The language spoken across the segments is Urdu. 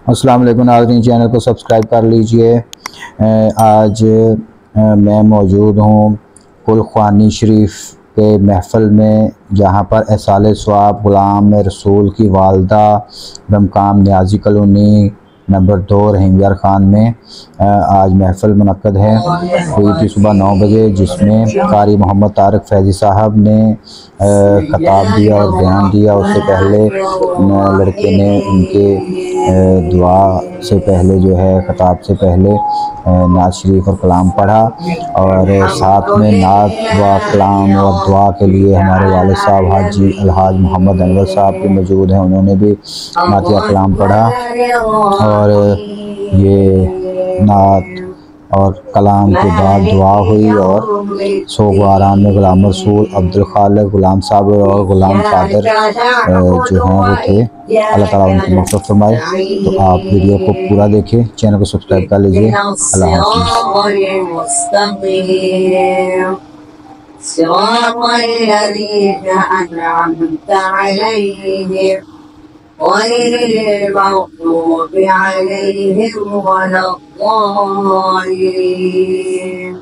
السلام علیکم ناظرین، چینل کو سبسکرائب کر لیجئے۔ آج میں موجود ہوں کل خوانی شریف کے محفل میں، جہاں پر احصال ثواب غلام رسول کی والدہ بمقام نیازی کالونی نمبر 2 رحیم خان میں آج محفل منعقد ہے۔ ہوئی تھی صبح 9 بجے، جس میں قاری محمد طارق فیضی صاحب نے خطاب دیا اور بیان دیا۔ اس سے پہلے لڑکے نے ان کے دعا سے پہلے جو ہے خطاب سے پہلے نعت شریف اور کلام پڑھا، اور ساتھ میں نعت و کلام اور دعا کے لیے ہمارے والد صاحب حاجی الحاج محمد انور صاحب بھی موجود ہیں، انہوں نے بھی نعت و کلام پڑھا، اور یہ نعت اور کلام کے بعد دعا ہوئی، اور سوگواران میں غلام رسول، عبدالخالق غلام صاحب اور غلام قادر جو ہیں وہ تھے۔ اللہ تعالیٰ ان کی مغفرت فرمائے۔ تو آپ ویڈیو کو پورا دیکھیں، چینل کو سبسکرائب کر لیجئے۔ اللہ حافظ۔ غير المغضوب عليهم ولا الضالين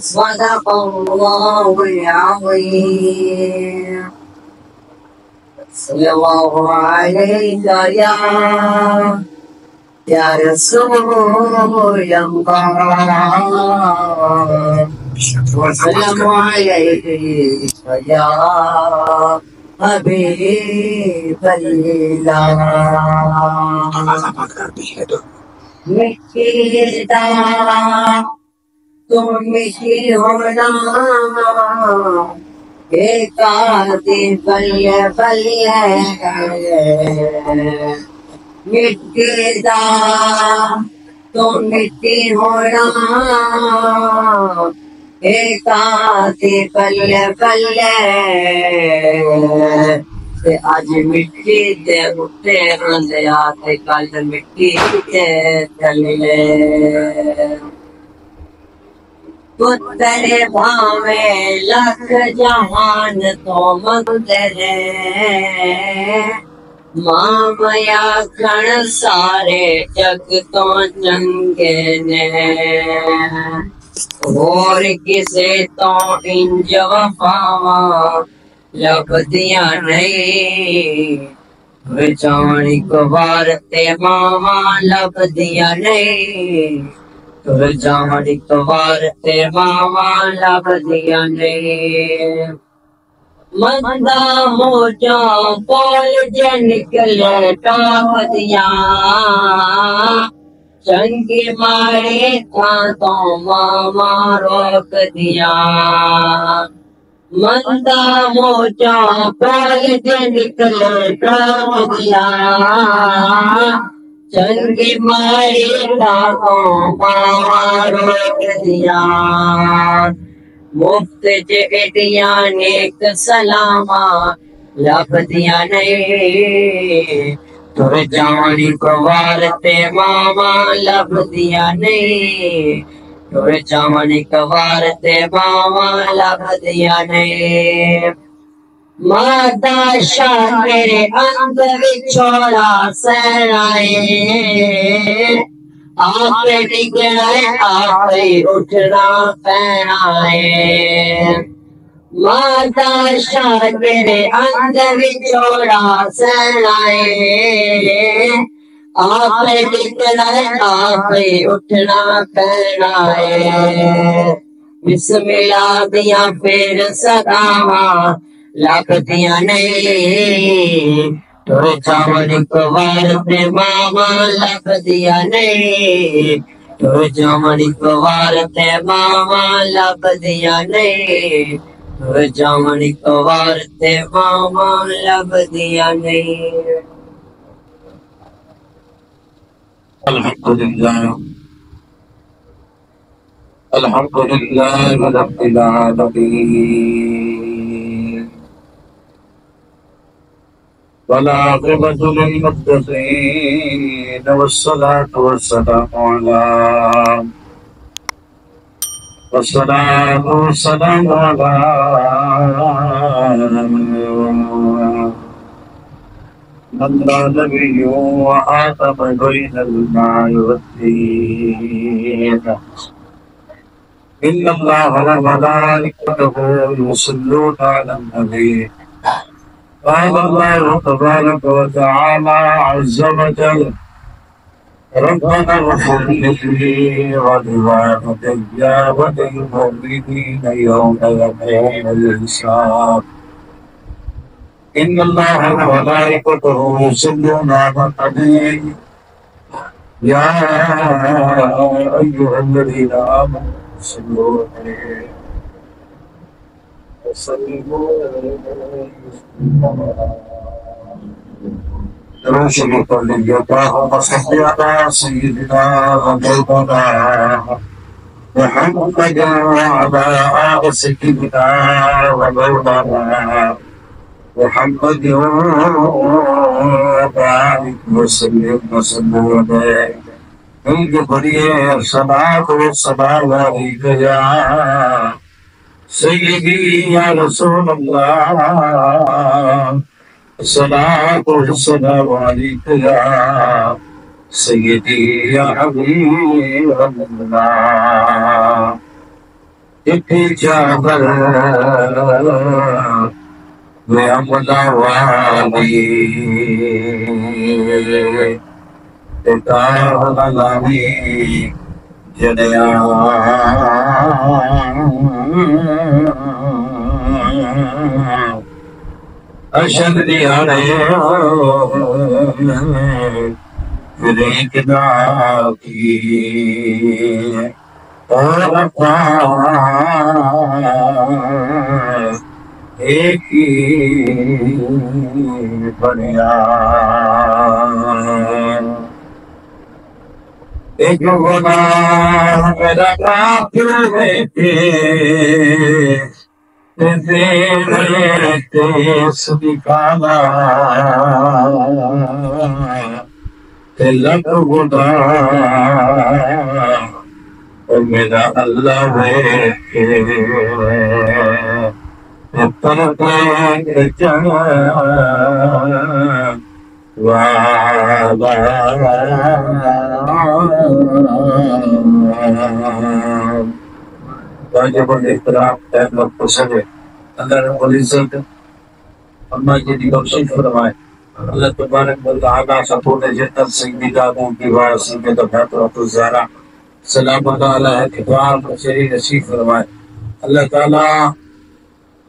صدق الله العظيم صلى الله عليك يا رسول الله السلام عليك يا حبیب اللہ۔ مٹی دانا تم مٹی ہونا، ایک آدھی بلیہ بلیہ مٹی دانا تم مٹی ہونا، ایک آدھی بلیہ بلیہ آج مٹی دے اٹھے رندیا تے کل مٹی تے چلے، پتر بھاویں لکھ جہان تو مندرے، ماں میا کھن سارے جگ تو چنگے نے، اور کسے تو انج وفاواں لبدیاں نہیں، وچانی کبار تے ماواں لبدیاں نہیں، وچانی کبار تے ماواں لبدیاں نہیں۔ مندہ موجاں پول جے نکلے ٹاپدیاں، چنگی ماری تھاں تو ماواں روک دیاں، مندہ موجاں پول جے نکلے ٹاپدیاں، چنگی ماری تھاں تو ماواں روک دیاں، مفت جہدیاں نیک سلاماں لبدیاں نہیں، تر جانی کوار تے ماواں لبدیاں نہیں، تر جانی کوار تے ماواں لبدیاں نہیں۔ ماتا شاہ میرے اند وچھوڑا سہرائے، آپ ڈگنا آپ اٹھنا پینا ہے، ماتا شاہ میرے اند وچھوڑا سہرائے، آپ ڈگنا آپ اٹھنا پینا ہے، بسم اللہ دیاں پھر صداواں لبدیاں نہیں، تو چاول کوار تے ماواں لبدیاں نہیں، تو چاول کوار تے ماواں لبدیاں نہیں، تو چاول کوار تے ماواں لبدیاں نہیں۔ الحمدللہ الحمدللہ رب العالمین، والعاقبۃ للمتقین، والصلاة والسلام علی الله نبي وآتم بين الماء والدين إن الله وملائكته يصلون على النبي قال الله تبارك وتعالى عز وجل ربنا اغفر لي ولوالدي وللمؤمنين يوم يقوم الحساب إن الله وملائكته يصلون على النبي يا أيها الذين آمنوا صلوا عليه وسلموا رسول اللهم صل على سيدنا ومولانا محمد وعلى آل سيدنا ومولانا محمد وبارك وسلم عليه ان کے بڑے صلاۃ و سلام علیک یا سیدی یا رسول اللہ صلاۃ و سلام علیک یا سیدی یا حبیب اللہ اٹھی چادر میں امنا والی تاہلامی جنیا اشد دیانے پھر ایک کی اور ایک ہی بنیا ایک گناہ میرا کافر ہے تیس نکالا تلک گناہ میرا اللہ ہے واجب الاحترام احمد پسند ہے اللہ رب العزت اللہ جی بخشش فرمائے اللہ تبارک و تعالی سطور جنت سیداتوں کی وارثی میں دفعت الزہرا سلامت علی اتفاق بشری نصیب فرمائے اللہ تعالی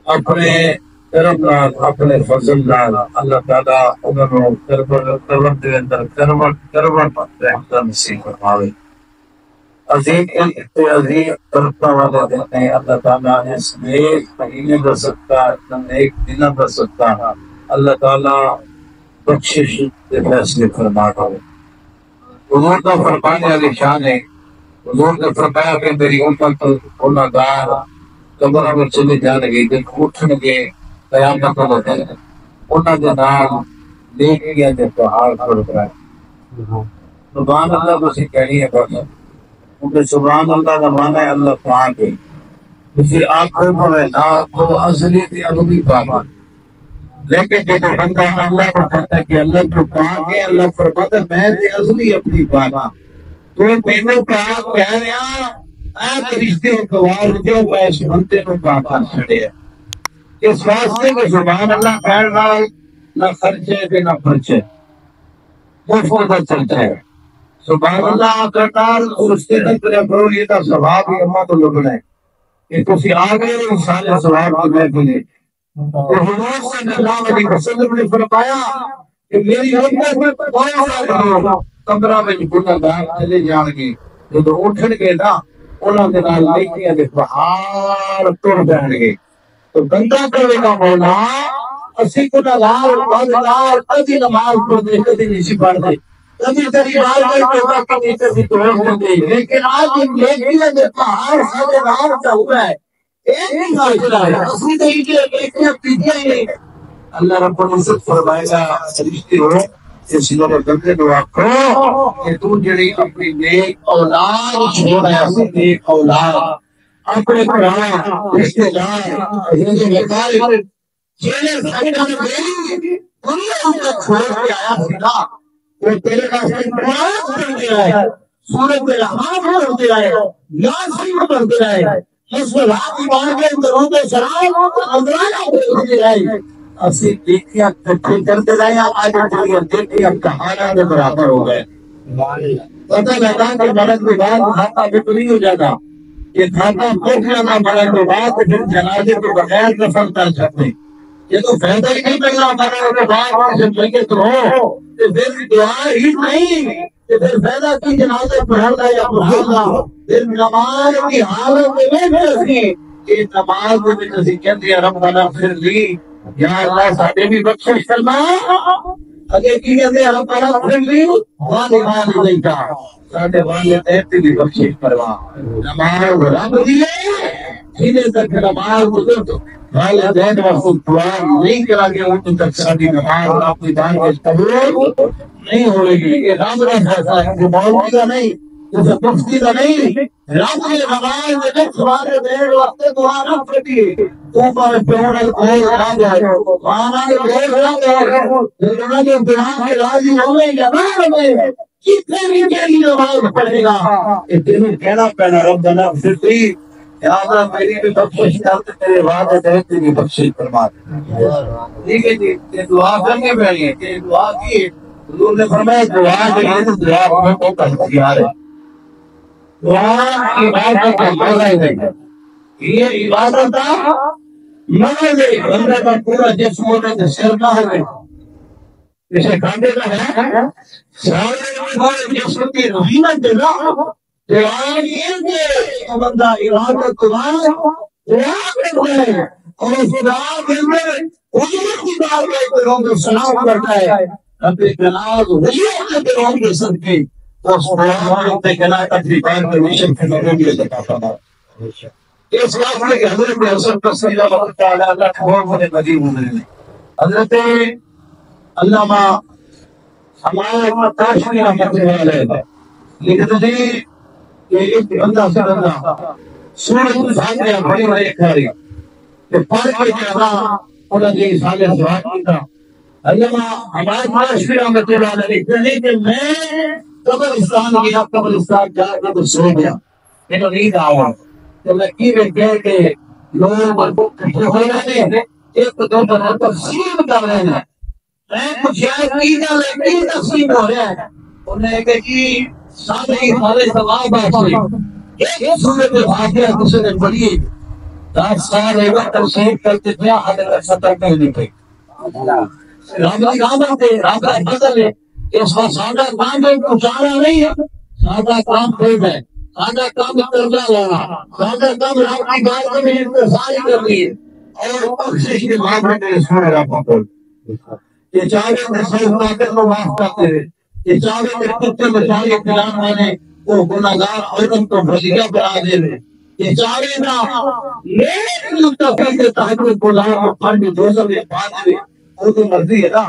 اپنے کرم نال اپنے فضل نال اللہ تعالی انہوں کروٹ دے اندر کروٹ رحمت نصیب فرماوے عظیم عظیم برکتاں والے دن ہیں اللہ تعالیٰ اس نیک مہینے کا صدقہ نیک دنوں کا صدقہ اللہ تعالیٰ بخشش کے فیصلے فرما کرے حضور کا فرمانے والی شان ہے حضور نے فرمایا کہ میری امت گناہ گار قبر میں چلے جان گے جب اٹھن گے قیامت کا دن انہاں دے نال نیکیاں دے پہاڑ کھڑ پائے سبحان اللہ کو کہنی ہے بس کیونکہ سبحان اللہ کا معنی ہے اللہ پاک ہے اسے آنکھوں میں نہ کو اصلی تھی ابھی پاک لیکن جب بندہ اللہ کو کہتا ہے کہ اللہ تو پاک ہے اللہ فرماتا ہے میں تے اصلی اپنی پاک تو مینوں پاک کہہ رہا اے فرشتے و گواہ جو میں اس بندے کو پاک کر چھڑیا اس واسطے کہ سبحان اللہ کہنا نہ خرچے کہ نہ خرچے مفت چلتا ہے سبحان اللہ کرنال اور اس کے نکل کرو یہ تا ثواب ہی اما تو لگنا ہے کہ تسی آگئے انسان ثواب کی محفل ہے تو حضور صلی اللہ علیہ وسلم نے فرمایا کہ میری امت میں بہت سارے لوگ کمرہ میں گناہ گار چلے جان گے جو اٹھن گے نا انہاں دے نال نیکیاں دے پہاڑ ٹر جان گے تو بندہ کرے گا مولا اسی گناہ گار بدگار کبھی نماز پڑھتے کبھی نہیں پڑھتے کبھی تیری بار میں کبھی کبھی توڑ دیتے لیکن آج ان نیکیاں دے پہاڑ سارے نال چل رہا ہے ایک ہی فیصلہ ہے اسی طریقے نیکیاں پیچھے ہی اللہ رب العزت فرمائے گا فرشتے ہو اس لوگ بندے کو آکھو کہ تو جڑی اپنی نیک اولاد چھوڑ ہے اسی نیک اولاد اپنے قرآن رشتے دار یہ وقار جنہیں سکتا میں دنیا میں چھوڑ کے آیا تھا وہ تیرے کا قرآن پڑھتے آئے سورت الرحمن پڑھتے آئے یاسین پڑھتے آئے مسلمان ایمان کے درود سلام اندرانا پڑھتے آئے اسی دیکھیا کٹھے کرتے رہے آج اٹھائیے دیکھیا کہانا میں برابر ہو گئے پتہ لگا کہ مرد کے بعد کھاتا بکری ہو جاتا یہ کھاتا پھوٹ جانا مرد کے بعد پھر جنازے کے بغیر دفن کر سکتے یہ تو فائدہ ہی نہیں پہلا مرد کے بعد زندگی تو ہو کہ پھر دعا ہی نہیں کہ پھر فائدہ کی جنازے پڑھنا یا پڑھانا پھر نماز کی حالت میں بھی اسی کہ نماز میں بھی اسی کہتے ہیں ربنا اغفر لی یا اللہ ساڈے بھی بخشش کرنا اگے کی کہتے ہیں ربنا اغفر لی والدیک ساڈے والدین کی بھی بخشش کروا نماز رب دیے سیدھے تک نماز گزر والدین وقت دعا نہیں کرا گیا ان تک ساری نماز اپنی جان کے قبول نہیں ہوئے گی یہ رب کا فیصلہ ہے کہ مولوی کا نہیں اسے مفتی کا نہیں رب کی نماز میں جب سوارے دیر وقت دعا نہ پڑی تو پر پیوڑ کوئی نہ جائے مانا کے دیر نہ جائے جنہوں نے دعا کے راضی ہوئے یا نہ ہوئے کتنے بھی کے نماز پڑھے گا اتنی کہنا پہنا ربنا اغفر لی یا اللہ میری بھی بخشش کرتے تیرے والدین کی بھی بخشش فرما دے ٹھیک ہے جی یہ دعا کرنے پڑی ہے یہ دعا کی حضور نے فرمایا دعا کے لیے دعا میں بہت اختیار ہے دعا عبادت کا مزہ ہی نہیں ہے یہ عبادت کا مزہ نہیں بندے کا پورا جسم ہونے سے سر نہ ہوئے جسے کھانے کا ہے سارے جسم کی رحمت دینا دعا یہ کہ بندہ عبادت دعا کرتا ہے اور اس دعا کے اندر حضور کی بات میں لوگوں کو سلام کرتا ہے رب جناز حضور کے پیغام کے صدقے اس دعا میں کہنا تقریباً پرمیشن کے لوگوں کے عطا فرما اس واسطے کہ حضرت حسن تصویر اللہ تعالی اللہ ٹھور بڑے مدی گزرے نے حضرت علامہ ہمارے تاشمی رحمت اللہ علیہ لکھتے تھے کہ ایک بندہ سے بندہ سورت الفاتحہ بڑی بڑی کھاری کہ پڑھ کے کہنا انہوں نے سالے دعا کیتا علامہ ہمارے تاشمی رحمت اللہ علیہ لکھتے ہیں کہ میں قبرستان گیا قبرستان جا کے تو سو گیا میرا نیند آیا تو میں کی کہہ کے لوگ اکٹھے ہو رہے ہیں ایک دو بار تقسیم کر رہے ہیں میں پوچھا کی گل ہے کی تقسیم ہو رہا ہے انہوں نے کہا کہ سارے ثواب بات ایک سورت فاتحہ کسی نے پڑھی 10 سال ایک تقسیم کرتے تھے حد تک 70 کہیں نہیں پڑھی رب کی رحمت ہے رب کا فضل ہے اس وقت سادہ کام ہے پہنچانا نہیں ہے سادہ کام پھر ہے سادہ کام ترجا لینا سادہ کام رب کی بات میں انتظار کرنی ہے اور بخشش کے معاملے میں سنے رب کو یہ چاہے کہ صحیح طاقت کو معاف کرتے ہیں یہ چاہے کہ کتے بچائے کلام والے وہ گناہگار عورت کو فضیلہ بنا دے رہے یہ چاہے نا نیک متقی کے تحقیق کو لا پھڑ میں دوزہ میں پا دے وہ تو مرضی ہے نا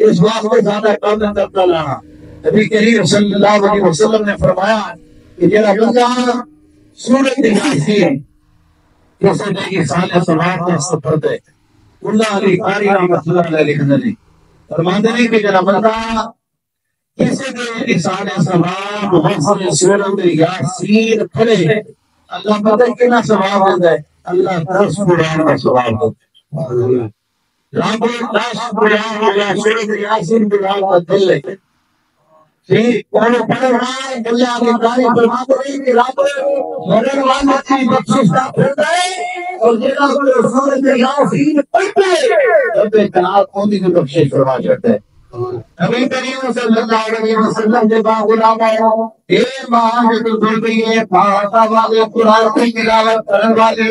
اس واسطے زیادہ کام نہ کرتا لانا نبی کریم صلی اللہ علیہ وسلم نے فرمایا کہ جڑا بندہ سورۃ یاسین جیسے کہ سال ثواب کا سفر ہے اللہ علی قاری رحمۃ اللہ علیہ لکھتے ہیں فرماتے ہیں کہ جڑا بندہ کسی کے سال ثواب مفصل سورۃ یاسین پڑھے اللہ پتہ کتنا ثواب دیتا ہے اللہ 10 قرآن کا ثواب دیتا ہے رب 10 قرآن یا سورۃ یاسین قرآن کا دل ہے کون پڑھ رہا ہے اللہ کی تعریف فرماتے ہیں کہ رب مرن والے کی بخشش کا پھرتا ہے اور جنہاں کو سورۃ یاسین پڑھتے ہیں رب تعالیٰ ان کی بخشش فرما چاہتا ہے نبی کریم صلی اللہ علیہ وسلم نے با غلام آیا اے ماں جو گل گئی ہے پاتا والے قرآن کی تلاوت کرنے والے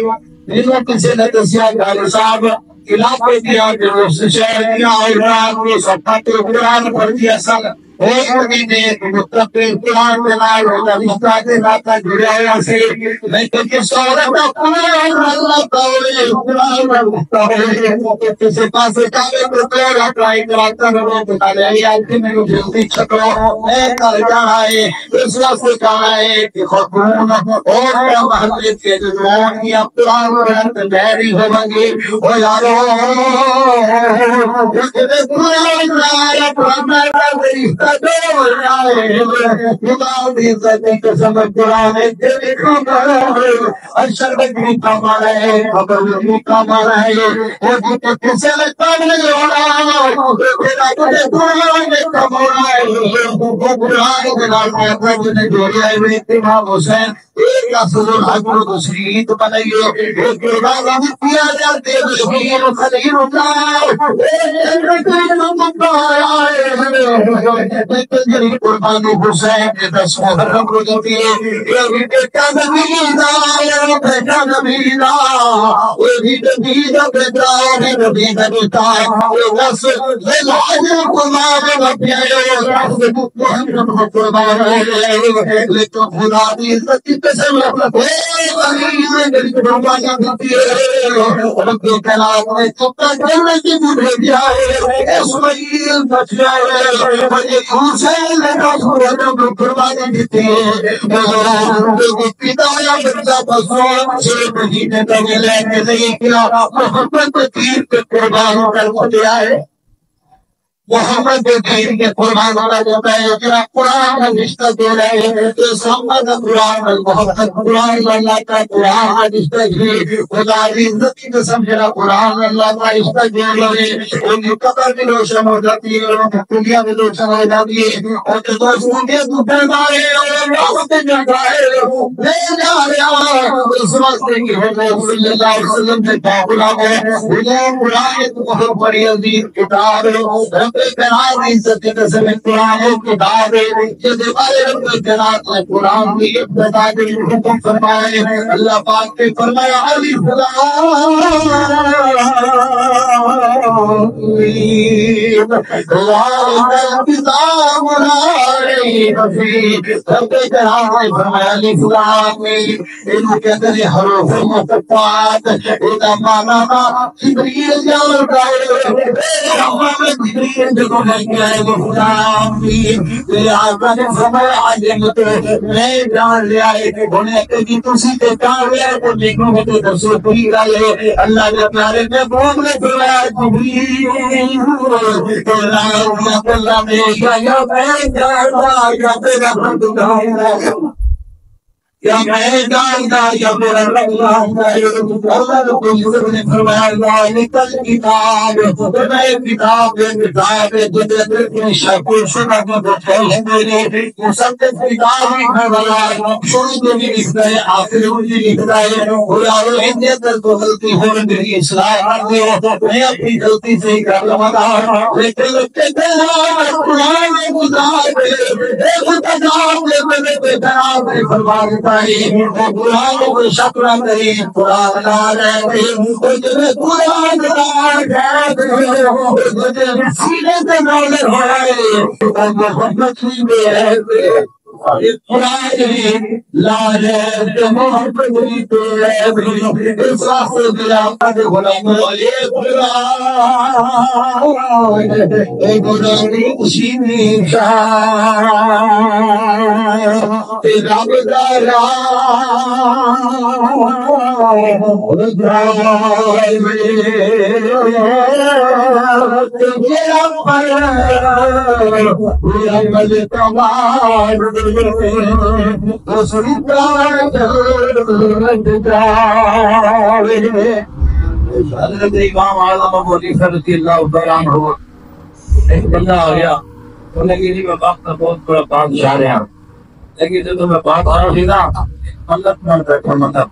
انہوں کسی نے دسیا کہ صاحب علاقے دیا جو شہر دیا اور رات میں سب قرآن پڑھ دیا سن مدینے متقین قرآن میں نال ہوتا رشتہ کے ناتا جڑا ہے سے نہیں تو کس عورت قرآن اللہ تعالی قرآن میں رشتہ ہے کسی پاس کعبے کو تیرا ٹرائی کراتا رہو بتا لے یار کہ میں جلدی چھکو میں کر جانا ہے اس واسطے کہا ہے کہ خاتون اور محلے کے جوان یا قرآن میں تیاری ہوں گے او یارو قربانی حسین کے 10 محرم کو ہوتی ہے یہ بیٹا نبی بیٹا نبی وہی نبی کا بیٹا ہے نبی کا بیٹا بس لاجل قربان ربی قربان لیکن خدا کی عزت کی قسم قربانی ہوتی ہے رب کے کلام میں چپتا کرنے کی مجھے دیا ہے اسماعیل بچ جائے بڑے حسین قربانی دیتی ہے پتا یا بچہ بسوں سے مہینے تک لے کے نہیں کیا محمد دین کے قربان کر دیا ہے محمد دین کے قربان ہونا جاتا ہے کہ قرآن کا رشتہ دے رہے ہیں تو سامد قرآن محمد قرآن اللہ کا قرآن کا رشتہ ہی خدا کی عزت کی قسم جرا قرآن اللہ کا رشتہ دے رہے ہیں ان کی قبر بھی روشن ہو جاتی ہے ان کی دنیا بھی روشن ہو جاتی ہے اور جو دوستوں کے دوپہر دارے اور راحت جاتا ہے لے جا رہا اس واسطے کی حضرت صلی اللہ علیہ وسلم سے باقلا ہے قرآن ایک بہت بڑی عظیم کتاب ہے قرآن عزت کے قسم قرآن کتاب ہے جس بارے رب جنات نے قرآن کی ابتدا کے حکم فرمائے اللہ پاک نے فرمایا الف لام کتاب رب جنات نے فرمایا الف لام ان کے اندر حروف مقطعات اذا مانا جبریل جاتا ہے جبریل جب میں آئے وہ خدا آقا نے فرمایا میں جان لیا ہے انہیں کہ تسی کے کام لیا تو دیکھو گے تو درسو پوری رہے اللہ نے پیارے میں بہت نے فرمایا جبریل اللہ نے یا میں جانتا یا تیرا حمد گاؤں یا میں جانتا یا میرا رب جانتا اللہ نے فرمایا ذالک الکتاب میں کتاب ہے جدے شکل شدہ کو بتائے میرے مصدق کتاب لکھنے والا شروع میں بھی لکھتا ہے آخر میں بھی لکھتا ہے اور یارو ان اندر تو غلطی ہو میری اصلاح کر دو میں اپنی غلطی سے ہی کر لوں گا لیکن قرآن میں گزار میں فرما دیتا قرآن کو شکر نہیں قرآن سینے سے نازل ہو رہے محمد لا محمد اس واسطے دلا غلام خوشی تیرا گزارا حضرت امام اعظم ابو حنیفہ رضی اللہ تعالیٰ عنہ ایک بندہ آ گیا انہیں کہ جی میں باپ کا بہت بڑا بادشاہ رہا لیکن جب میں بات آ رہی نا مطلب میں بیٹھا مطلب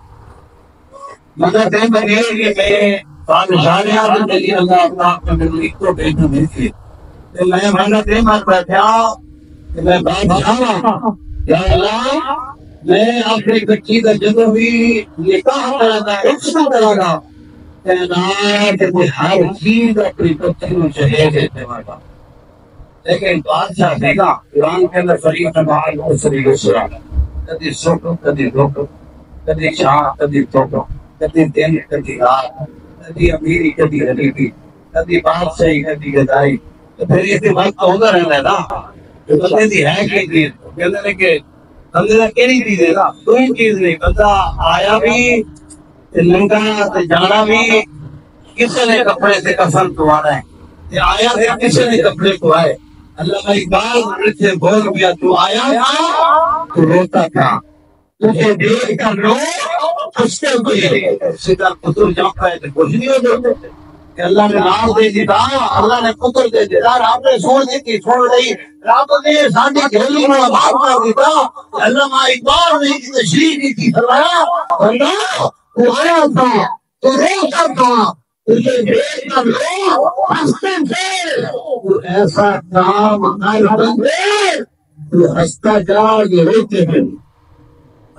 میں یہ کہ میں بادشاہ رہا تو میری اللہ اپنا میرے ایک تو بیٹھا دیکھے میں مطلب دے مر بیٹھا کہ میں بادشاہ یا اللہ میں اپنی بچی کا جب بھی نکاح کرانا ہے اس کو کرانا ہر چیز اپنی بچی کو چاہیے دیتے والا لیکن بادشاہ دیکھا قرآن کے اندر فریق بحال ہو فریق سرا کدی سکھ کدی دکھ کدی چھاں کدی دکھ کدی دن کدی رات کدی امیری کدی غریبی کدی بادشاہی کدی گدائی تو پھر یہ وقت ہوتا رہتا ہے نا جو بندے دی ہے کہ چیز کہتے ہیں کہ بندے کا کہڑی چیز ہے نا کوئی چیز نہیں بندہ آیا بھی ننگا جانا بھی کسی نے کپڑے سے کفن کمانا ہے آیا ہے کسی نے کپڑے کو آئے اللہ اقبال سے بول گیا تو آیا تھا تو روتا تھا تجھے دیکھ کر رو اس کے کوئی سیدھا پتر جاتا ہے تو کچھ نہیں ہوتا کہ اللہ نے نام دے دیتا اللہ نے پتر دے دیتا آپ نے چھوڑ دیتی چھوڑ رہی رب نے ساڈی گھیلی میں بات کر دیتا اللہ اقبال نے تشریح کی تھی فرمایا بندہ تو آیا تھا تو روتا تھا ایسا کام ہنستا جا یہ روتے ہیں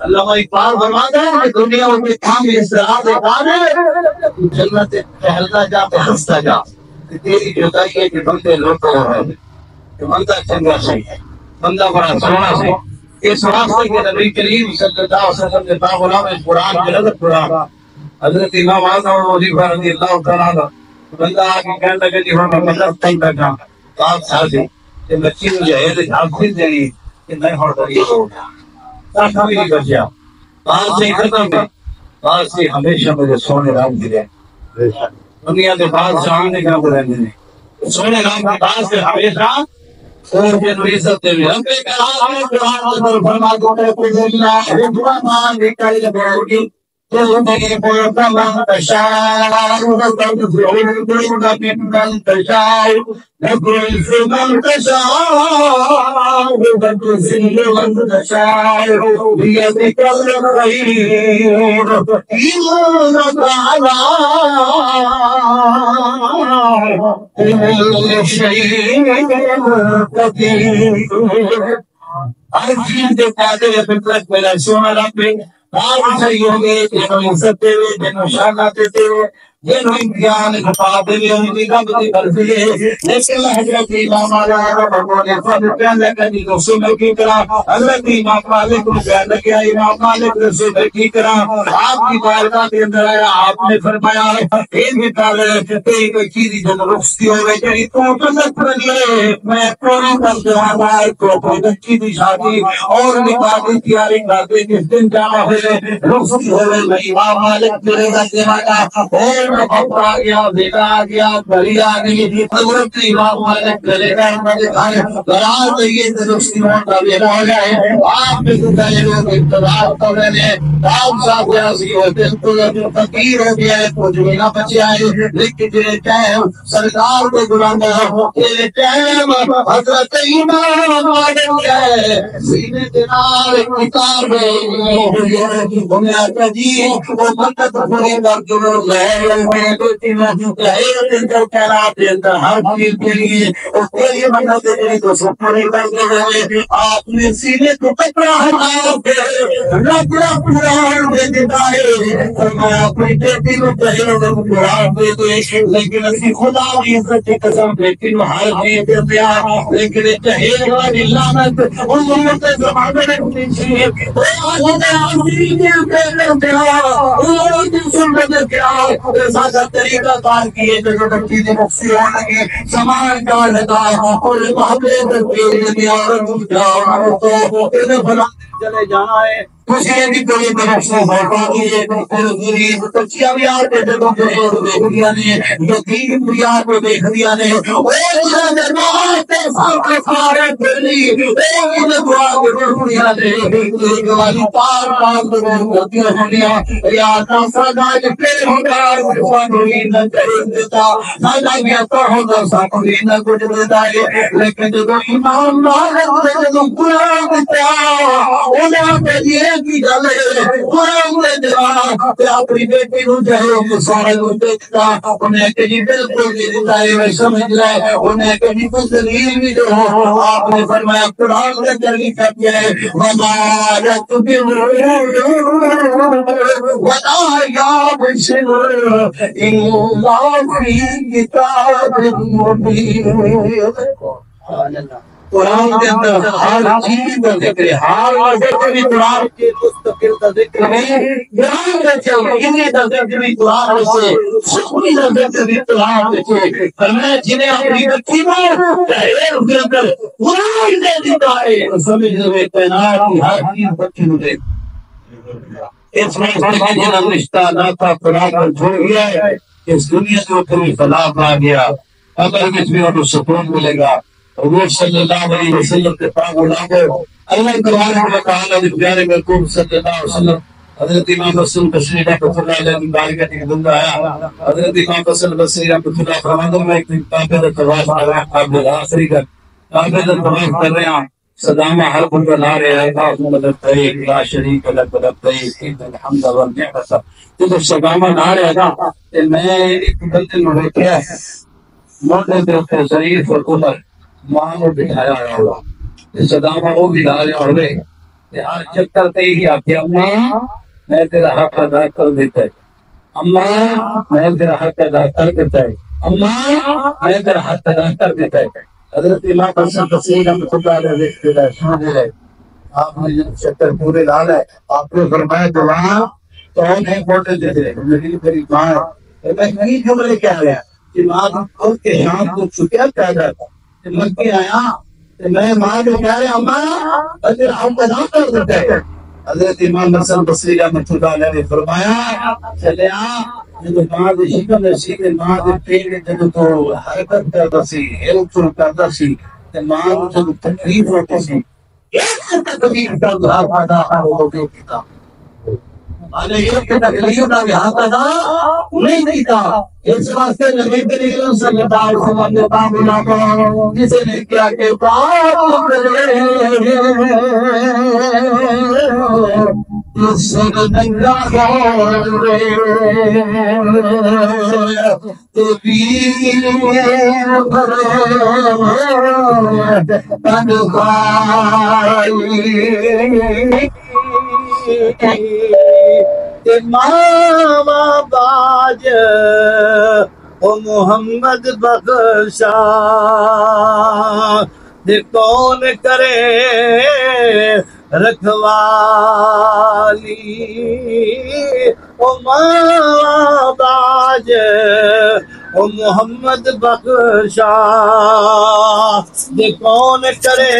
اللہ اقبال فرماتا ہے کہ دنیا میں کام اس طرح سے کام ہے جنت ٹہلتا جا تو ہنستا جا تیری جدائی ہے کہ بندے لوٹو ہے کہ بندہ چنگا صحیح ہے بندہ بڑا سونا صحیح اس واسطے کہ نبی کریم صلی اللہ علیہ وسلم نے باغلام قرآن کے نظر قرآن حضرت امام اعظم وظیفہ رضی اللہ تعالیٰ عنہ بندہ آگے کہنے لگا جی ہوں میں مطلب تھی بیٹھا بات سازی کہ بچی مجھے ہے تو آپ پھر دینی کہ نہیں ہو رہا یہ ہو گیا تاکہ بھی نہیں بچیا بات سے ختم ہے بات سے ہمیشہ مجھے سونے رام دے دنیا کے بعد شام نے کہاں کو رہنے دیں سونے رام کی بات سے ہمیشہ اور کے نویست دے ہم پہ کہا ہمیں قرآن پر فرما دو کہ کوئی اللہ ہے دعا مان نکائی لبروگی زندگی پورتا منتشار پورتا منتشار نکل سے منتشار بکل منتشار یہ نکل خیر ایمان تعالی شیء قدیر ہر چیز کے فائدے میں فطرت میں رسول رب آپ صحیح ہوں گے جنہوں عزت دے ہوئے جنہوں شانات دیتے ہوئے جنہوں امتحان خطاب دے ہوئے ان کی رب دی برفی ہے لیکن حضرت امام علیہ رحمہ نے فرد پیان لگا جی رسول کی طرح حضرت امام مالک کو پیان لگا امام مالک رسول کی طرح آپ کی بارگاہ کے اندر آیا آپ نے فرمایا ایک مطالعہ کوئی چیزی جن رخصتی ہو گئی جنہی تو کنت رہیے میں پوری کر دوانا کو کوئی بچی دی شادی اور نکاح کی تیاری کرتے جس دن جانا ہوئے رخصتی ہوئے میں امام مالک میرے رکھنے والا اور میں بھوپا آ گیا بیٹا آ گیا بڑی آ گئی حضرت امام مالک گلے کا مجھے کھانے قرار دئیے تو رخصتی ہوتا بیرا ہو جائے آپ میں تو کہے لوگ ابتدار کر رہے ہیں آپ صاحب یاسی ہوتے تو فقیر ہو گیا ہے کچھ بھی نہ بچے آئے لیکن جنہیں ٹائم سرکار کو گلانا یہ ٹائم حضرت امام مالک ہے سینے دنار کتاب ہے انہیں آتا جی وہ مدد پوری بات جو ہے میں دو تین خیرات کے اندر ہر چیز کے لیے اس کے لیے مدد دے تو سب پوری کر دے رہے آپ نے سینے کو کپڑا ہٹایا رکھا قرآن دے دیتا ہے میں اپنی بیٹی کو پہلے قرآن دے دے لیکن اسی خدا کی عزت کی قسم بیٹی کو ہر چیز دے دیا لیکن چہرے والی لعنت ان لوگوں کے زمانے میں ہوتی تھی ایسا طریقہ کار کیے جو بچی نے مفتی ہونے لگے سامان کا لگا اور محبت چلے جانا ہے خوشی بھی کوئی طرف سے بھاگا کیے بچیاں بھی آتے تھے تو دیکھ دیا نے یتیم بھی آتے دیکھ دیا نے سارے پھرلی دعا کے دنیا نے والی پار پار ہوتی ہونیا یا سادا پھر ہوگا کوئی نہ کر دیتا سادا بھی تو ہوگا سب بھی نہ کچھ دیتا ہے لیکن جو امام مالک نے قرآن دیتا انہیں کے لیے کی گل ہے قرآن نے دیتا تے اپنی بیٹی کو جو سارے کو دیتا انہیں کہ جی بالکل نہیں دیتا ہے میں سمجھ رہا ہے انہیں کہ جی کوئی دلیل بھی جو آپ نے فرمایا قرآن نے دلیل کر دیا ہے وَمَا وَلَا يَعْبِسِرُ إِلَّا فِي كِتَابٍ مُبِينٍ قرآن کے اندر ہر چیز کا ذکر ہے، ہر ذکر بھی قرآن کے مستقل کا ذکر ہے، قرآن کا چاہیے کا ذکر بھی قرآن سے، سکونی کا ذکر بھی قرآن سے، فرمایا جنہیں اپنی بچی میں پہلے اس کے اندر قرآن دے دیتا ہے، سمجھ لے کائنات کی ہر چیز بچی ہو دے۔ اس میں جنہا رشتہ ناتا قرآن پر چھوڑ گیا ہے، اس دنیا سے کبھی خلاف آ گیا، اگر اس میں انہوں سکون ملے گا۔ حضور صلی اللہ علیہ وسلم کے پاک غلاموں، اللہ تبارک و تعالیٰ نے پیارے محبوب صلی اللہ علیہ وسلم حضرت امام حسن بصری رحمۃ اللہ علیہ کی بارگاہ کے اندر آیا، حضرت امام حسن بصری رحمۃ اللہ فرماتے ہیں کہ کعبہ طواف کر رہے ہیں، کعبہ آخری کا کعبہ طواف کر رہے ہیں، صدامہ ہر کو بنا رہے ہیں، اللہم لبیک لا شریک لک لبیک ان الحمد والنعمت۔ جب صدامہ نہ رہے گا کہ میں ایک بندے میں بیٹھا ہے، موٹے پہ ضعیف اور عمر ماں کو بٹھایا ہوگا، صدامہ وہ بلا رہے ہوگے کہ ہر چکر تے ہی آتے اماں میں تیرا حق ادا کر دیتا ہے، اماں میں تیرا حق ادا کر دیتا ہے، اماں میں تیرا حق ادا کر دیتا ہے۔ حضرت امام حسن بصری رحمۃ اللہ علیہ دیکھتے رہے، سمجھ رہے آپ نے جب چکر پورے ڈال ہے، آپ نے فرمایا دعا تو ہے موٹے دے دے میری میری ماں ہے، میں کہیں جملے کیا رہا کہ ماں کو کے شام کو چھٹیا پیدا تھا، مکی آیا میں ماں جو کہہ رہے اماں اگر ہم ادا کر دیتے ہیں۔ حضرت امام حسن بصری رحمۃ اللہ علیہ نے فرمایا چلے جب ماں دی شکل سی تے ماں دے پیٹ جب تو حرکت کرتا سی ہل چل کرتا سی تے ماں کو جب تکلیف ہوتی سی ایک تکلیف کا دعا پادا ہو گیا آنے ایک تکلیف کا ہاتھ ادا نہیں دیتا۔ اس واسطے نبی کریم صلی اللہ علیہ وسلم نے بابلا کو جسے نے کیا کہ پاک کرے اس ننگا گورے تو بیر امام باج او محمد بخشا دے کون کرے رکھوالی او ماں باج او محمد بخشا دے کون کرے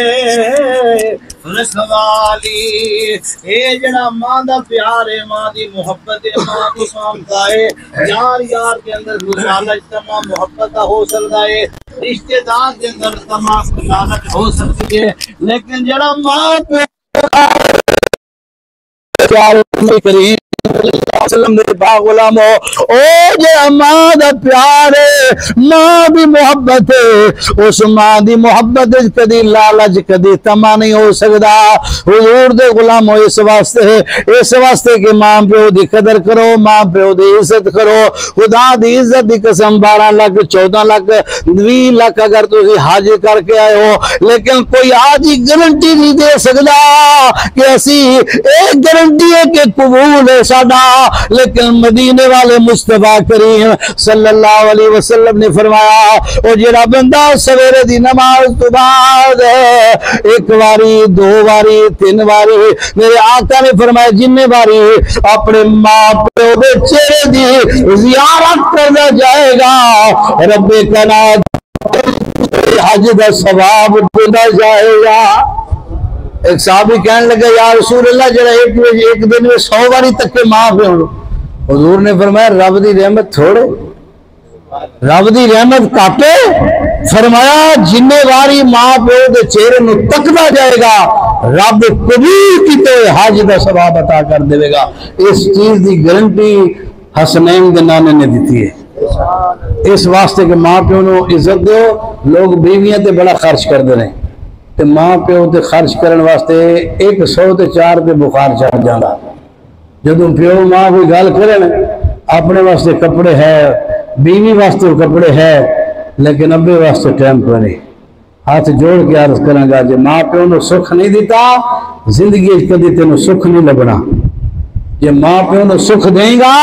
رکھوالی۔ اے جڑا ماں دا پیار ہے، ماں دی محبت ہے، ماں دی مامتا ہے، یار یار کے اندر لالچ تمام محبت ہو سکتا ہے، رشتے دار کے اندر تمام لالچ ہو سکتی ہے، لیکن جڑا ماں کریم وسلم دے با غلامو او جے ماں دا پیار ہے، ماں دی محبت ہے، اس ماں دی محبت کدی لالچ کدی تما نہیں ہو سکدا۔ حضور دے غلامو اس واسطے کہ ماں پیو دی قدر کرو، ماں پیو دی عزت کرو۔ خدا دی عزت دی قسم 12 لاکھ 14 لاکھ 20 لاکھ اگر تسی حج کر کے آئے ہو، لیکن کوئی آج ہی گارنٹی نہیں دے سکدا کہ اسی ایک گارنٹی ہے کہ قبول ہے ساڈا، لیکن مدینے والے مصطفیٰ کریم صلی اللہ علیہ وسلم نے فرمایا او جڑا بندہ سویرے دی نماز تو بعد ایک واری 2 واری 3 واری میرے آقا نے فرمایا جن باری اپنے ماں پیو دے چہرے دی زیارت کرنا جائے گا، رب کائنات حج دا ثواب دینا جائے گا۔ ایک صحابی کہنے لگا یا رسول اللہ جڑا ایک دن میں 100 باری تک کے معاف ہے، حضور نے فرمایا رب دی رحمت تھوڑے، رب دی رحمت کاٹے، فرمایا جن باری ماں پیو دے چہرے نو تکدا جائے گا رب قبول کیتے حج دا ثواب عطا کر دے گا۔ اس چیز دی گارنٹی حسنین دے نانے نے دیتی ہے۔ اس واسطے کہ ماں پیو نو عزت دیو، لوگ بیویاں تے بڑا خرچ کر دے رہے ہیں تے ماں پیو تے خرچ کرن واسطے 100 تے 4 تے بخار چڑھ جانا۔ جدوں پیو ماں کوئی گل کرن اپنے واسطے کپڑے ہے، بیوی واسطے کپڑے ہے، لیکن ابے واسطے ٹائم کو نہیں۔ ہاتھ جوڑ کے عرض کراں گا جے ماں پیو نو سکھ نہیں دیتا زندگی کدی تینوں سکھ نہیں لبنا۔ جے ماں پیو نو سکھ دیں گا،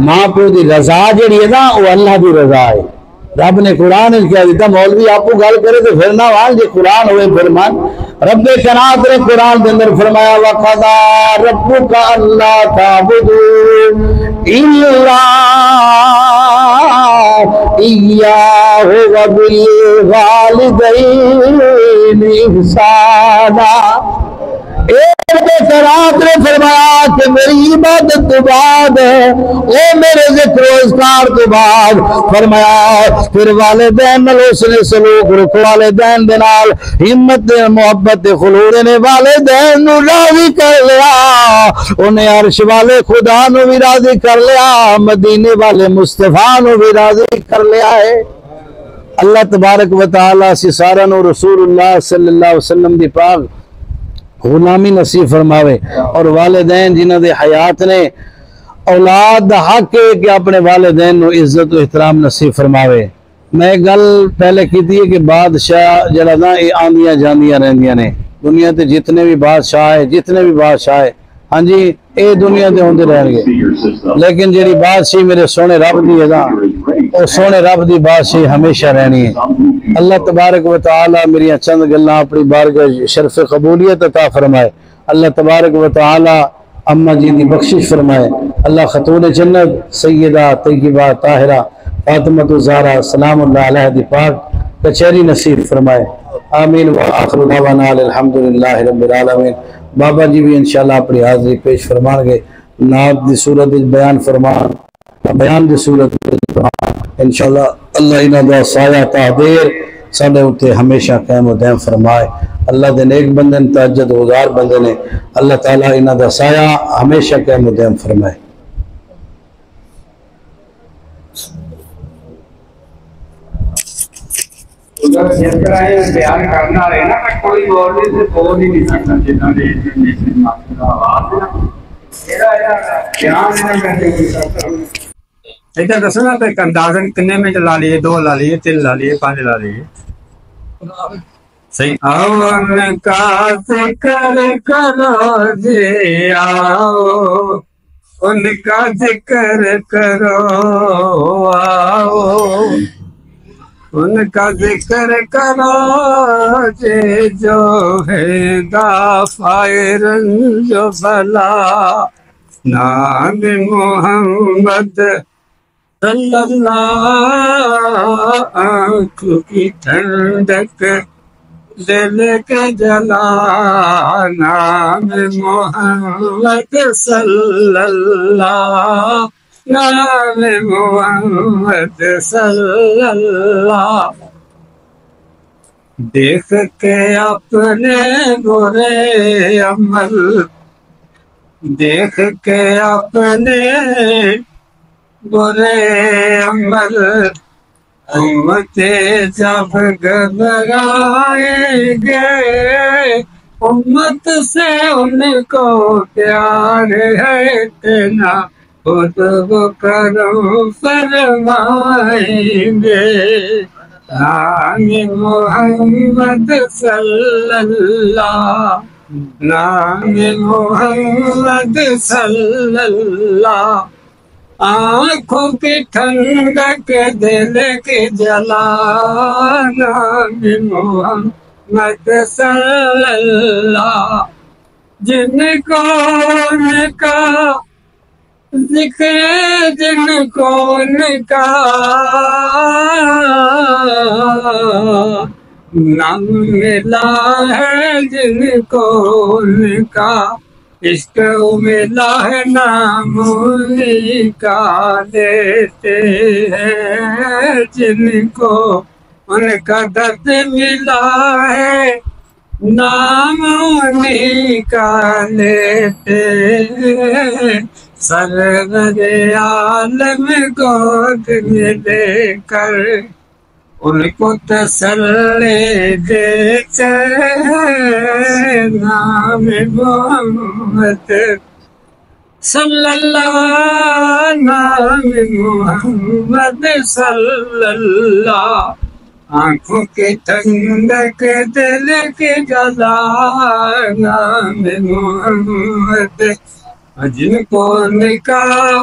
ماں پیو دی رضا جڑی ہے نا وہ اللہ دی رضا ہے۔ رب نے قرآن کیا دیتا مولوی آپ کو گل کرے تو پھر نہ وہاں جی قرآن ہوئے پھر مان رب کنات نے قرآن کے اندر فرمایا وَقَضَى رَبُّكَ أَلَّا تَعْبُدُوا إِلَّا إِيَّاهُ وَبِالْوَالِدَيْنِ إِحْسَانًا رات نے فرمایا کہ میری عبادت تو بعد او میرے ذکر و اذکار تو بعد فرمایا پھر والدین نال اس نے سلوک رکھ والدین دے نال ہمت دے محبت دے خلود نے والدین نو راضی کر لیا انہیں عرش والے خدا نو بھی راضی کر لیا مدینے والے مصطفیٰ نو بھی راضی کر لیا ہے اللہ تبارک و تعالی سی سارا نو رسول اللہ صلی اللہ علیہ وسلم دی پاک غلامی نصیب فرماوے اور والدین جنہ دے حیات نے اولاد دا حق ہے کہ اپنے والدین نو عزت و احترام نصیب فرماوے میں گل پہلے کی تھی کہ بادشاہ جلداں یہ آندیاں جاندیاں رہندیاں نے دنیا تے جتنے بھی بادشاہ ہے ہاں جی اے دنیا دے ہوندے رہن گے لیکن جیڑی بادشاہی میرے سونے رب دی ہے نا او سونے رب دی بادشاہی ہمیشہ رہنی ہے اللہ تبارک و تعالی میری چند گلاں اپنی بارگاہ شرف قبولیت عطا فرمائے اللہ تبارک و تعالی اماں جی دی بخشش فرمائے اللہ خاتون جنت سیدہ طیبہ طاہرہ فاطمہ الزہرا سلام اللہ علیہ دی پاک کچہری نصیب فرمائے آمین وآخر دعوانا الحمدللہ رب العالمین بابا جی بھی انشاءاللہ اپنی حاضری پیش فرمان گے نعت دی صورت بیان دی صورت انشاءاللہ اللہ انہاں دا سایہ تحدیر ساڈے اوتے ہمیشہ قائم و دائم فرمائے اللہ دے نیک بندے تہجد گزار بندے نے اللہ تعالیٰ انہاں دا سایہ ہمیشہ قائم و دائم فرمائے بیان کرنا رہے نا کوئی بول ہی نہیں سکتا جتنا ادھر دسنا تو اندازن کنے میں لا لیے 2 لا لیے 3 لا لیے 5 لا لیے صحیح ان کا ذکر کرو جی آؤ ان کا ذکر کرو آؤ ان کا ذکر کرو جو ہے دافع رنج و بلا نام محمد صلی اللہ آنکھوں کی ٹھنڈک دل کے جلا نام محمد صلی اللہ نام محمد صلی اللہ دیکھ کے اپنے برے عمل دیکھ کے اپنے برے عمل امت جب گھبرائیں گے امت سے ان کو پیار ہے اتنا خود وہ کرم فرمائیں گے نام محمد صلی اللہ نام محمد صلی اللہ آنکھوں کی ٹھنڈک دل کی جلا نام محمد صلی اللہ جن کو ان کا ذکر جن کو ان کا نام ملا ہے جن کو ان کا عشق ملا ہے نام انہیں کا لیتے ہیں جن کو ان کا درد ملا ہے نام انہیں کا لیتے ہیں سرور عالم گود میں لے کر ان کو تسلی دیتے نام محمد صلی اللہ نام محمد صلی اللہ آنکھوں کی ٹھنڈک دل کی جلا نام محمد جن کو نکاح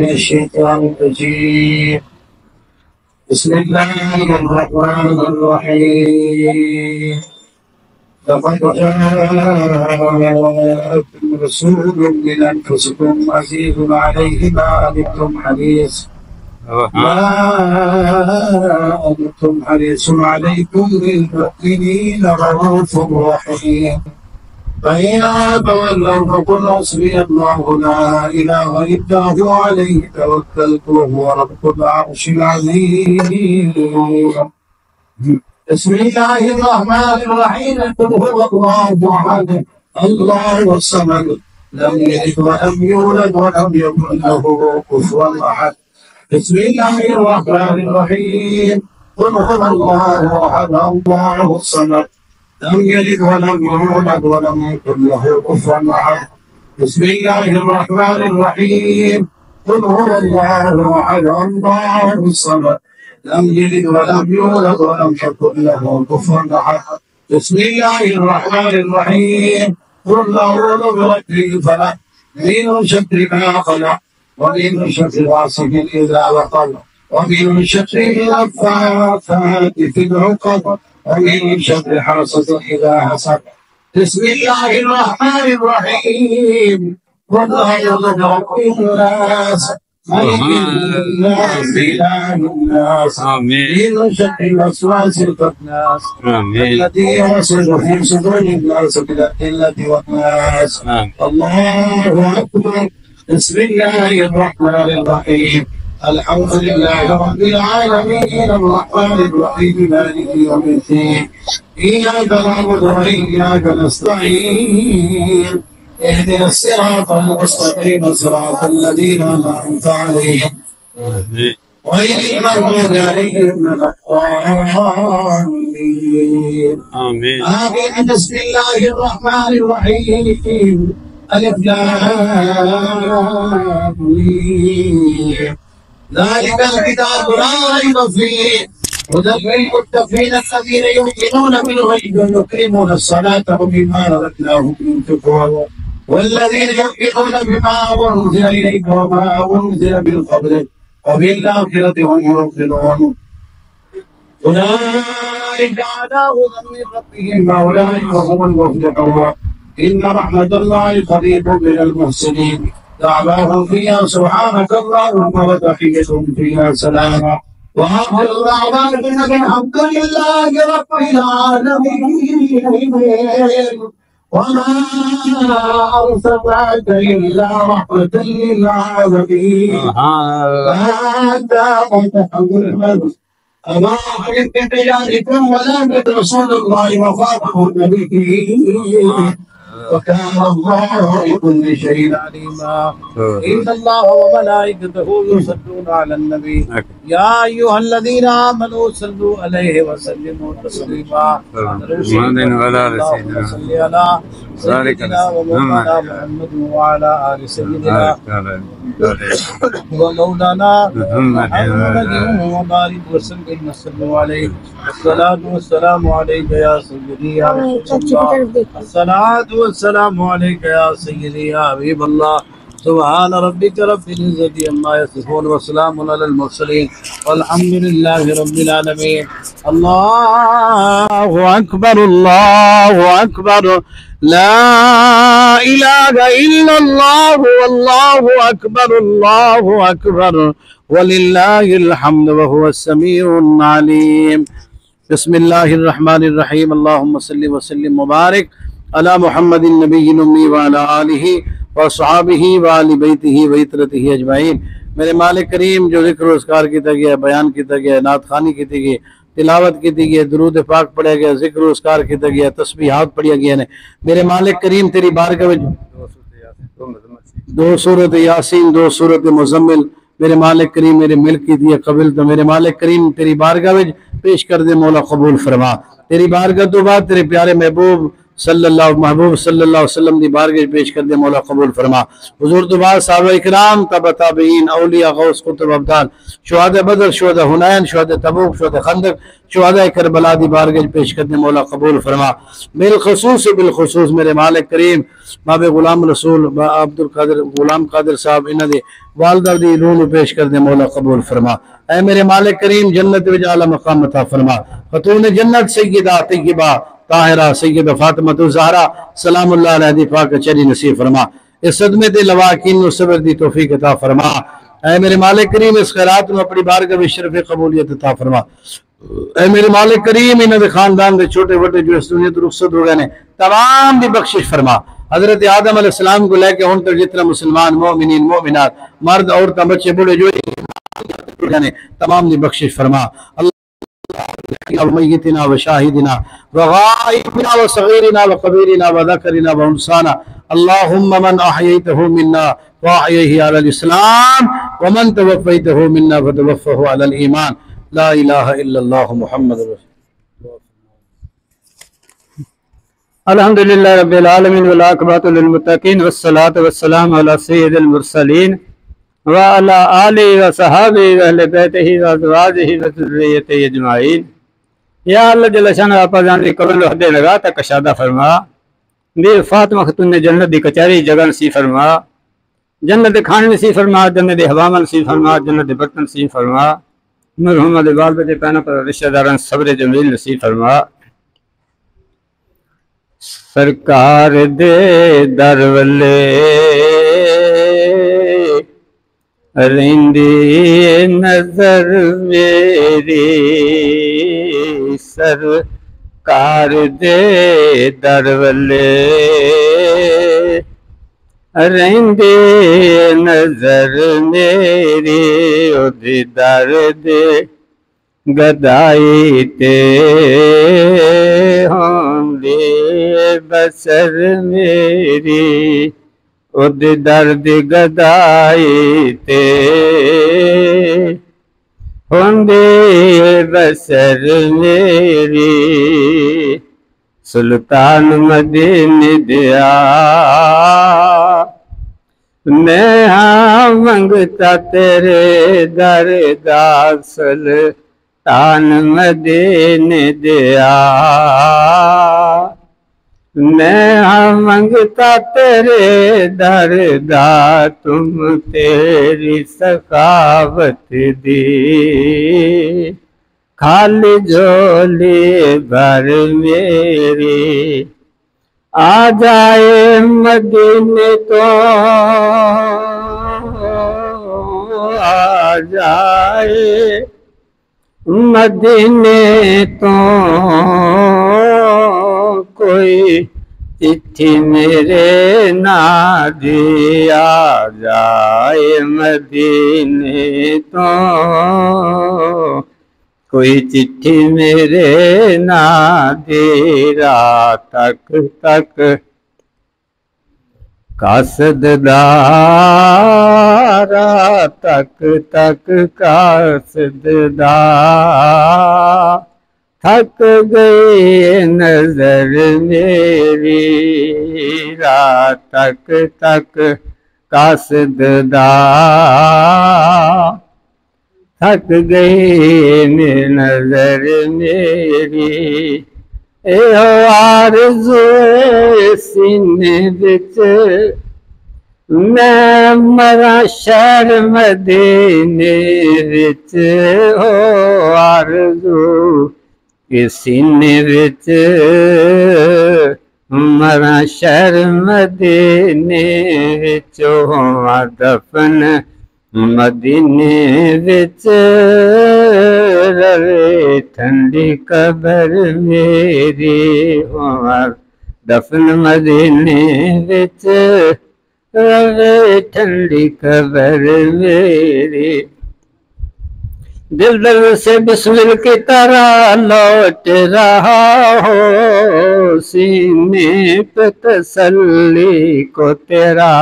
الشيطان الرجيم. بسم الله الرحمن الرحيم. لقد جاءكم رسول من أنفسكم عزيز عليه ما عنتم حريص عليكم بالمؤمنين رؤوف رحيم. فإن تولوا فقل حسبي الله لا إله إلا هو عليه توكلت وهو رب العرش العظيم. بسم الله الرحمن الرحيم. قل هو الله أحد الله الصمد لم يلد ولم يولد ولم يكن له كفوا أحد. بسم الله الرحمن الرحيم. قل هو الله أحد الله الصمد لم يلد ولم يولد ولم يكن له كفوا أحد. بسم الله الرحمن الرحيم. قل هو الله أحد الله الصمد لم يلد ولم يولد ولم يكن له كفوا أحد. بسم الله الرحمن الرحيم. قل أعوذ برب الفلق من شر ما خلق ومن شر غاسق إذا وقب ومن شر النفاثات في العقد ومن شر حاسد إذا حسد. بسم الله الرحمن الرحيم. قل أعوذ برب الناس ملك الناس إله الناس من شر الوسواس الخناس الذي يوسوس في صدور الناس من الجنة والناس. الله أكبر. بسم الله الرحمن الرحيم. الحمد لله رب العالمين الرحمن الرحيم مالك يوم الدين. إياك نعبد وإياك نستعين. اهدنا الصراط المستقيم صراط الذين أنعمت عليهم غير المغضوب عليهم ولا الضالين. آمين. بسم الله الرحمن الرحيم. ألف لام ميم. ذلك الكتاب لا ريب فيه هدى للمتقين الذين يؤمنون بالغيب ويقيمون الصلاة ومما رزقناهم ينفقون والذين يؤمنون بما أنزل إليك وما أنزل من قبلك وبالآخرة هم يوقنون. أولئك على هدى من ربهم وأولئك هم المفلحون. إن رحمة الله قريب من المحسنين. دعواهم فيها سبحانك اللهم وتحيتهم فيها سلاما وآخر دعوانا الحمد لله رب العالمين. وما أرسلناك إلا رحمة للعالمين. فأنت محمد أما أحد بقيادكم ولا برسول الله وخاتم النبيين وكان الله بكل شيء عليما. إن الله وملائكته يصلون على النبي يا أيها الذين آمنوا صلوا عليه وسلموا تسليما. صل على سيدنا ومولانا محمد وعلى آل سيدنا ومولانا محمد وبارك وسلم وسلم عليه. الصلاة والسلام عليك يا سيدي يا رسول الله. الصلاة والسلام عليك يا سيدي يا حبيب الله. سبحان ربك رب العزة عما يصفون وسلام على المرسلين والحمد لله رب العالمين. الله أكبر الله أكبر لا إله إلا الله والله أكبر الله أكبر ولله الحمد وهو السميع العليم. بسم الله الرحمن الرحيم. اللهم صل وسلم وبارك على محمد النبي الأمي وعلى آله وصحابہ وآل بیتہ وعترتہ اجمعین. میرے مالک کریم جو ذکر و اذکار کیتا گیا، بیان کیتا گیا، نعت خوانی کیتی گئی، تلاوت کیتی گئی، درود پاک پڑھیا گیا، ذکر و اذکار کیتا گیا، تسبیحات پڑھیا گیا نے، میرے مالک کریم تیری بارگاہ وچ دو سورت یاسین، دو سورت مزمل میرے مالک کریم میرے ملک کی دیے قبل تو میرے مالک کریم تیری بارگاہ وچ پیش کر دے مولا قبول فرما. تیری بارگاہ تو بعد تیرے پیارے محبوب صلی اللہ علیہ وسلم دی بارگاہ پیش کر دے مولا قبول فرما. حضور تو بعد صحابہ اکرام تبع تابعین اولیاء غوث قطب ابدال شہداء بدر شہداء حنین شہداء تبوک شہداء خندق شہداء کربلا دی بارگاہ پیش کر دے مولا قبول فرما. بالخصوص میرے مالک کریم باب غلام رسول عبد القادر غلام قادر صاحب انہاں دے والدہ دی روح نو پیش کر دے مولا قبول فرما. اے میرے مالک کریم جنت وچ اعلی مقام عطا فرما. خاتون جنت سیدہ طیبہ طاہرہ سیدہ فاطمہ الزہرا سلام اللہ علیہ دی پاک چری نصیب فرما. اس صدمے تے لواکین و صبر دی توفیق عطا فرما. اے میرے مالک کریم اس خیرات میں اپنی بارگاہ میں شرف قبولیت عطا فرما. اے میرے مالک کریم انہاں دے خاندان دے چھوٹے بڑے جو اس دنیا تو رخصت ہو گئے نے تمام دی بخشش فرما. حضرت آدم علیہ السلام کو لے کے ہن تک جتنا مسلمان مومنین مومنات مرد عورتیں بچے بوڑھے جو تمام دی بخشش فرما. ومیتنا وشاہدنا وغائبنا وصغیرنا وقبیرنا وذکرنا وانسانا اللہم من احییتہ منا واحییہ علی الاسلام ومن توفیتہ منا فتوفہ علی الایمان. لا الہ الا اللہ محمد رسول اللہ. الحمدللہ رب العالمین والعاقبۃ للمتقین والصلاة والسلام علی سید المرسلین وعلی آلہ وصحابہ واہل بیتہ وازواجہ وذریتہ اجمعین. یا اللہ جل شانہ آپ جان دی قبل حد لگا تا کشادہ فرما. بے فاطمہ خاتون نے جنت دی کچہری جگہ نصیب فرما. جنت دے کھانے نصیب فرما، جنت دے حوامہ نصیب فرما، جنت دے برتن نصیب فرما. مرحومہ دے بال بچے پہنا پر رشتہ داران صبر جمیل نصیب فرما. سرکار دے در ولے رہندی نظر میری، سرکار دے در ولے رہندی نظر میری، او دی در دے گدائی تے ہوندی بسر میری، او دی درد گدائی تے ہوندی بسر میری. سلطان مدینہ دیا میں ہاں منگتا تیرے در دا، سلطان مدینہ دیا میں ہاں منگتا تیرے در دا، تم تیری سخاوت دی خالی جھولی بھر میری. آ جائے مدینے تو آ جائے مدینے تو کوئی چٹھی میرے نہ دیا جائے مدینے تو کوئی چٹھی میرے نہ دے. رات تک قاصددار تک قاصددار تھک گئی نظر میری. رات تک قاصددار تھک گئی نظر میری. اے آرزو سینے وچ میں مرا شہر مدینے وچ ہو آرزو کہ سینے وچ مرا شہر مدینے وچ ہوا دفن مدینے وچ رہے ٹھنڈی قبر میری ہوا دفن مدینے وچ رہے ٹھنڈی قبر میری دل دل سے بسمل کی طرح لوٹ رہا ہو سینے پہ تسلی کو تیرا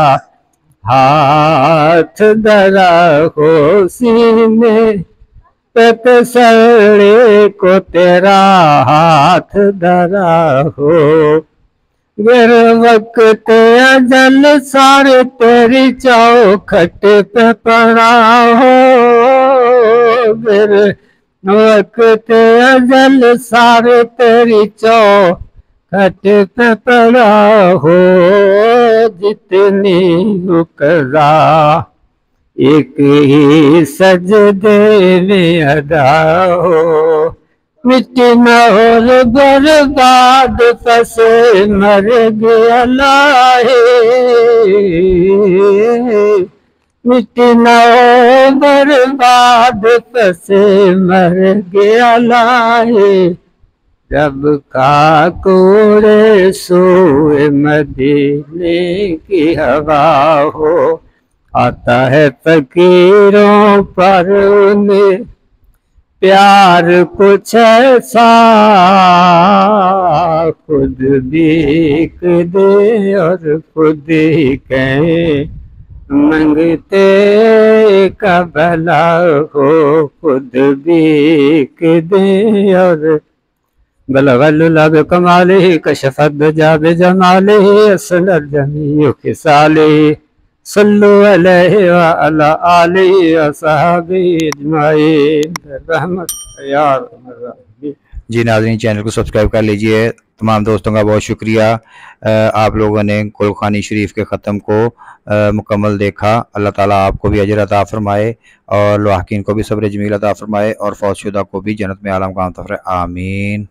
ہاتھ دھرا ہو سینے پہ تسلی کو تیرا ہاتھ دھرا ہو گر وقت اجل سارے تیری چوکھٹ پہ پڑا ہو گر وقت اجل سارے تیری چوکھٹ پہ پڑا ہو جتنی قضا ایک ہی سجدے میں ادا ہو مٹی نہ ہو برباد پس مر گیا لاہے مٹی نہ ہو برباد پس مر گیا لاہے جب کا کوڑے سوئے مدینے کی ہوا ہو آتا ہے فقیروں پر انہیں پیار کچھ ایسا خود بھیک دے اور خود ہی کہیں منگتے کا بھلا ہو خود بھیک دے اور بلغ اللہ بکمالہ کشف الدجى بجمالہ اصل الجمیع خصالہ صلو علیہ وعلی آلہ وصحبہ اجمعین رحمت یا ارحم الراحمین۔ جی ناظرین، چینل کو سبسکرائب کر لیجئے۔ تمام دوستوں کا بہت شکریہ، آپ لوگوں نے کلخانی شریف کے ختم کو مکمل دیکھا۔ اللہ تعالیٰ آپ کو بھی اجر عطا فرمائے اور لواحقین کو بھی صبر جمیل عطا فرمائے اور فوت شدہ کو بھی جنت میں اعلیٰ مقام عطا فرمائے، آمین۔